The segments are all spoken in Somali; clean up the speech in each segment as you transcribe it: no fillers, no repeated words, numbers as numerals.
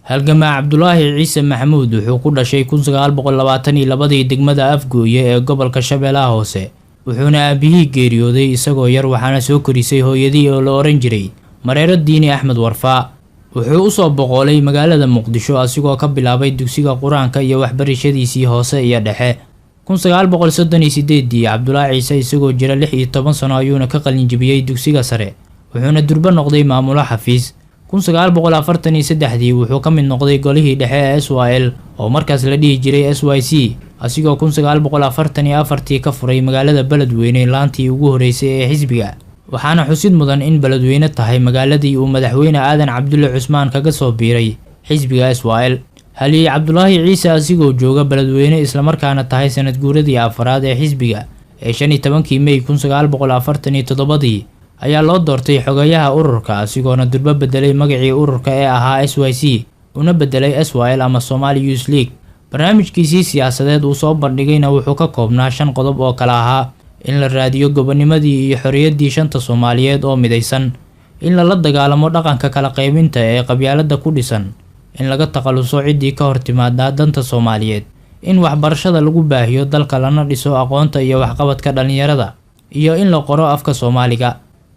halgamaa Cabdulaahi Ciise Maxamuud wuxuu ku dhashay 1922 degmada Afgooye ee gobolka Shabeellaha Hoose wuxuuna aabihii geeriyooday isagoo yar waxaana soo korisay hooyadii oo la oran jiray Mareero Diini Axmed Warfaa wuxuu u soo boqolay magaalada Muqdisho asigoo ka bilaabay dugsiga Quraanka iyo waxbarashadiisii hoose iyo dhexe 1938 Cabdulaahi Ciise isagoo jira 16 sano ayuuna ka qalin jabiyay dugsiga sare wuxuuna durba noqday maamulo xafiis 1943 wuxuu ka mid noqday golihii dhexe ee SYL oo markaas la dhihi jiray SYC asigoo 1944 ka furay magaalada Beledweyne laantii ugu horeysay ee xisbiga waxaana xusid mudan in Beledweyne tahay magaaladii uu madaxweyne Aadan Cabdulle Cusmaan kaga soo biiray xisbiga SYL halii Cabdulaahi Ciise asigoo jooga Beledweyne isla markaana tahay sanad guuradii afraad ee xisbiga ee 15 May 1947 ayaa loo doortay xogayaha ururka asigoona durba bedelay magacii ururka ee ahaa SYC una bedelay SYL ama Somali Youth League barnaamijkiisii siyaasadeed uu soo bandhigayna wuxuu ka koobnaa 5 qodob oo kala ahaa in la raadiyo gobonimadii iyo xorriyaddii shanta Soomaaliyeed oo midaysan in la dagaalamo dhaqanka kala qaybinta ee qabyaaladda ku dhisan in laga taqaluso cidii ka hortimaada danta Soomaaliyeed in waxbarashada lagu baahiyo dalka lana dhiso aqoonta iyo waxqabadka dhalinyarada iyo in la qoro afka Soomaaliga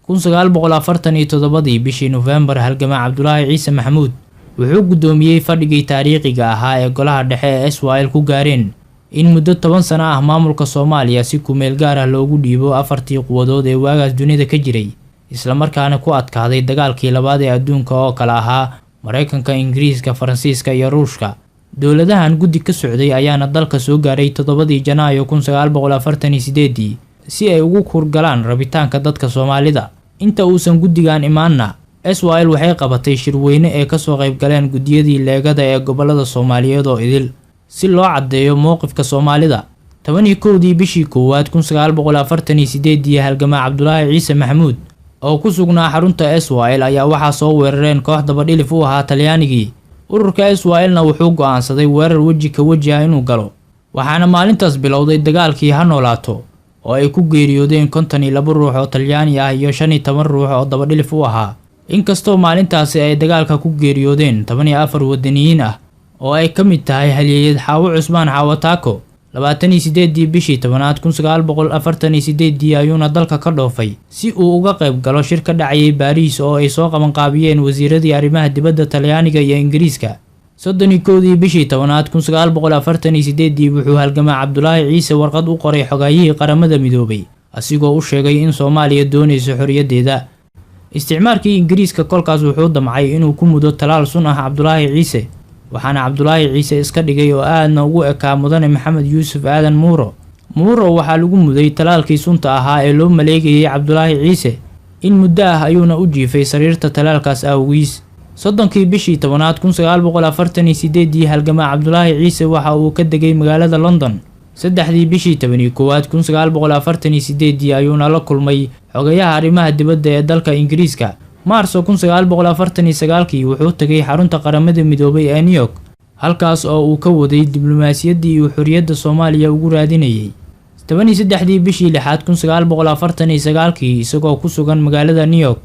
1947 bishii November halgamaa Cabdulaahi Ciise Maxamuud wuxuu gudoomiyay fadhigii taariikhiga ahaa ee golaha dhexe ee SYL ku gaareen in muddo 10 sano ah maamulka Soomaaliya si ku meel gaar ah loogu dhiibo afartii quwadood ee waagaas dunida ka jiray isla markaana ku adkaaday dagaalkii labaad ee adduunka oo kala ahaa Mareykanka, Ingiriiska, Faransiiska iyo Ruushka dowladahan guddi ka socday ayaana dalka soo gaaray 7 Janaayo 1948 si ay ugu kurgalaan rabitaanka dadka Soomaalida inta uusan guddigan imaanna SYL waxay qabatay shirweyne ee ka soo qayb galeen gudiyadii leegada ee gobolada Soomaaliyeed oo idil si loo cadeeyo mowqifka Soomaalida 11 bishii koowaad 1948 halgamaa Cabdulaahi Ciise Maxamuud oo ku sugnaa xarunta SYL ayaa waxa soo weerareen koox daba dhilif u ahaa Talyaanigii ururka SYL-na wuxuu go'aansaday weerar waji ka waji ah inuu galo waxaana maalintaas bilowday dagaalkii ha noolaato oo ay ku geeriyoodeen 52 ruux oo Talyaani ah iyo 15 ruux oo daba dhilif u ahaa inkastoo maalintaasi ay dagaalka ku geeriyoodeen 14 wadaniyiin ah oo ay ka mid tahay halyeeyad Xaawo Cusmaan Xaawo Taako 28 bishii 10 1948 ayuuna dalka ka dhoofay si uu uga qayb galo shir ka dhacay Paris oo ay soo qaban qaabiyeen wasiiradii arrimaha dibadda Talyaaniga iyo Ingiriiska 31 bishii 10 1948 wuxuu halgamaa Cabdulaahi Ciise warqad u qoray xogayihii qaramada midoobay asigoo u sheegay in Soomaaliya doonayso xorriyaddeeda isticmaalkii Ingiriiska kolkaas wuxuu damcay inuu ku mudo talaal sun ah Cabdulaahi Ciise waxaana Cabdulaahi Ciise iska dhigay oo aadna ugu ekaa mudane Maxamed Yuusuf Aadan Muuro waxaa lagu muday talaalkii sunta ahaa ee loo maleegayay Cabdulaahi Ciise in muddo ah ayuuna u jiifay sariirta talaalkaas awgiis 30 bishii 10 1948 halgamaa Cabdulaahi Ciise waxa uu ka degay magaalada London 3 bishii 11 1948 ayuuna la kulmay xogayaha arrimaha dibadda ee dalka Ingiriiska Maarso 1949 wuxuu tagay xarunta qaramada midoobay ee New York halkaas oo uu ka waday diblomaasiyadii uu xorriyadda Soomaaliya ugu raadinayay 13 bishii 6 1949 isagoo ku sugan magaalada New York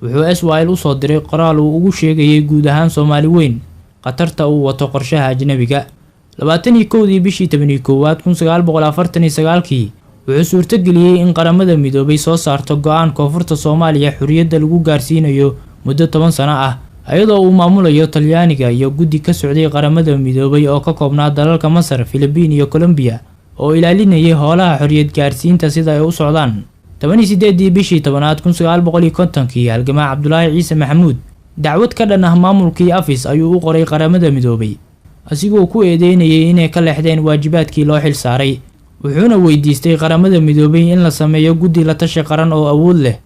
wuxuu SYL u soo diray qoraal uu ugu sheegayay guud ahaan Soomaali weyn qatarta uu wato qorshaha ajnabiga 21 bishii 11 1949 wuxuu suurtageliyay in qaramada midoobay soo saarto go'aan koonfurta Soomaaliya xorriyadda lagu gaarsiinayo muddo 10 sano ah ayadoo uu maamulayo Talyaaniga iyo guddi ka socday qaramada midoobay oo ka koobnaa dalalka Masar, Filibiin iyo Colombia oo ilaalinayay howlaha xorriyad gaarsiinta sida ay u socdaan 18 bishii 10 1950 halgamaa Cabdulaahi Ciise Maxamuud dacwad ka dhan ah maamulkii Afis ayuu u qoray qaramada midoobay asigoo ku eedeynayay inay ka leexdeen waajibaadkii loo xil saaray wuxuuna weydiistay qaramada midoobay in la sameeyo guddi la tashi qaran oo awood leh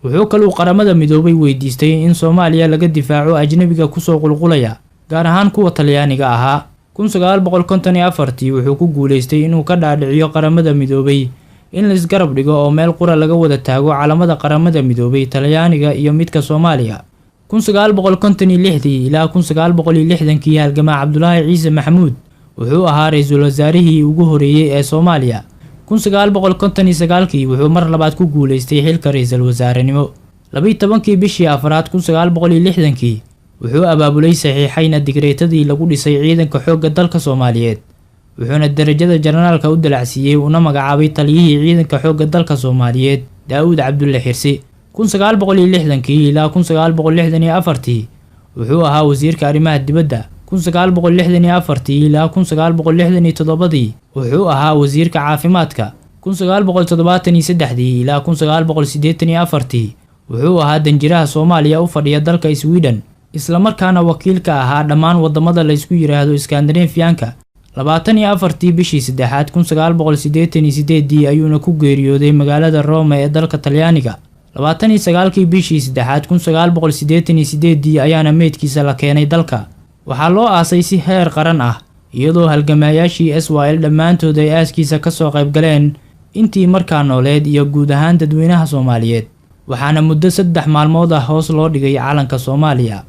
wuxuu kaloo qaramada midoobay weydiistay in Soomaaliya laga difaaco ajnabiga ku soo qulqulaya gaar ahaan kuwa Talyaaniga ahaa 1954 wuxuu ku guuleystay inuu ka dhaadhiciyo qaramada midoobay in la isgarab dhigo oo meel qura laga wada taago calamada qaramada midoobay Talyaaniga iyo midka Soomaaliya 1956 ilaa 1960 halgamaa Cabdulaahi Ciise Maxamuud wuxuu ahaa ra'iisul wasaarihii ugu horeeyay ee Soomaaliya 1959 wuxuu mar labaad ku guuleystay xilka ra'iisul wasaarenimo 12 bishii afraad 1960 wuxuu abaabulay saxiixayna digreetadii lagu dhisay ciidanka xoogga dalka Soomaaliyeed, wuxuuna darajada generaalka u dalacsiiyey una magacaabay taliyihii ciidanka xoogga dalka Soomaaliyeed Daawud Cabdulle Xirsi. 1960 ilaa 1964 wuxuu ahaa wasiirka arrimaha dibadda. 1964 ilaa 1967 wuxuu ahaa wasiirka caafimaadka. 1973 ilaa 1984 wuxuu ahaa danjiraha Soomaaliya u fadhiya dalka Sweden, isla markaana wakiil ka ahaa dhammaan wadamada la isku yiraahdo Scandinavian-ka. 24 bishii 3 1988 ayuuna ku geeriyooday magaalada Rome ee dalka Talyaaniga. 29 bishii 3 1988 ayaana meydkiisa la keenay dalka. waxaa loo aasay si heer qaran ah, iyadoo halgamayaashii SYL dhammaantood ay aaskiisa ka soo qayb galeen intii markaa nooleed iyo guud ahaan dadweynaha Soomaaliyeed, waxaana muddo 3 maalmood ah hoos loo dhigay calanka Soomaaliya.